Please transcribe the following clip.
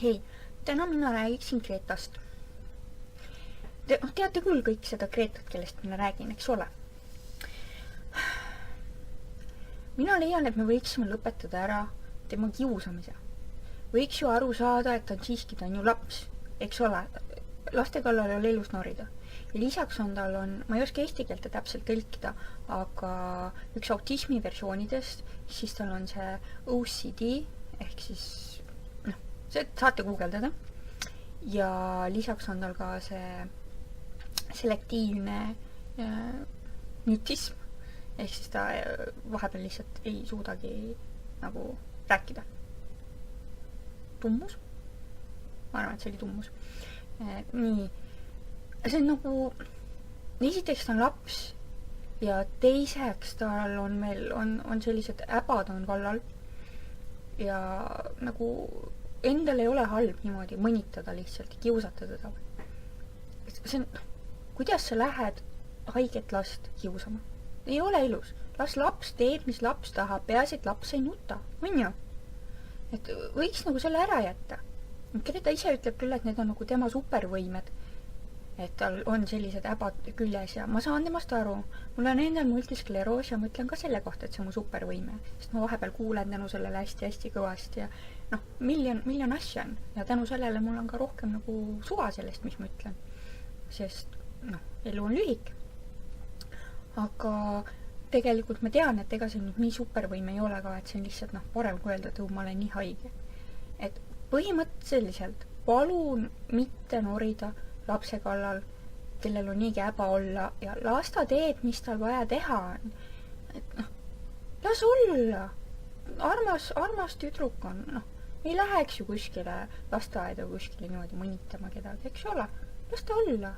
Hei, täna mina räägiksin Gretast. Teate küll kõik seda Gretat, kellest mina räägin, eks ole? Mina leian, et me võiksime lõpetada ära tema kiusamise. Võiks ju aru saada, et ta on ju laps, eks ole? Laste kallal ei ole elus norida. Ja lisaks on tal ma ei oska eesti keelte täpselt tõlkida, aga üks autismi versioonidest, siis tal on see OCD, ehk siis, see saate guugeldada. Ja lisaks on tal ka see selektiivne mütism, ehk siis ta vahepeal lihtsalt ei suudagi nagu rääkida. Tummus? Ma arvan, et see oli tummus. Nii, see on nagu, esiteks ta on laps ja teiseks tal on sellised äbad on kallal ja nagu endal ei ole halb niimoodi mõnitada lihtsalt, kiusata teda. See on, kuidas sa lähed haiget last kiusama? Ei ole ilus. Las laps teeb, mis laps tahab, peaasi, et laps ei nuta, on ju? Et võiks nagu selle ära jätta. Greta ise ütleb küll, et need on nagu tema supervõimed, et tal on sellised äbad küljes ja ma saan temast aru. Mul on endal multiskleroos ja ma ütlen ka selle kohta, et see on mu supervõime, sest ma vahepeal kuulen tänu sellele hästi-hästi kõvasti ja miljon asja on ja tänu sellele mul on ka rohkem nagu suva sellest, mis ma ütlen, sest elu on lühik. Aga tegelikult ma tean, et ega see nüüd nii supervõime ei ole ka, et see on lihtsalt parem kui öelda, et ma olen nii haige. Et põhimõtteliselt palun mitte norida lapse kallal, kellel on niigi äba olla ja las ta teeb, mis tal vaja teha on. Et las olla. Armas tüdruk on. Ei läheks ju kuskile lasteaeda kuskile niimoodi mõnitama kedagi, eks ole? Las ta olla.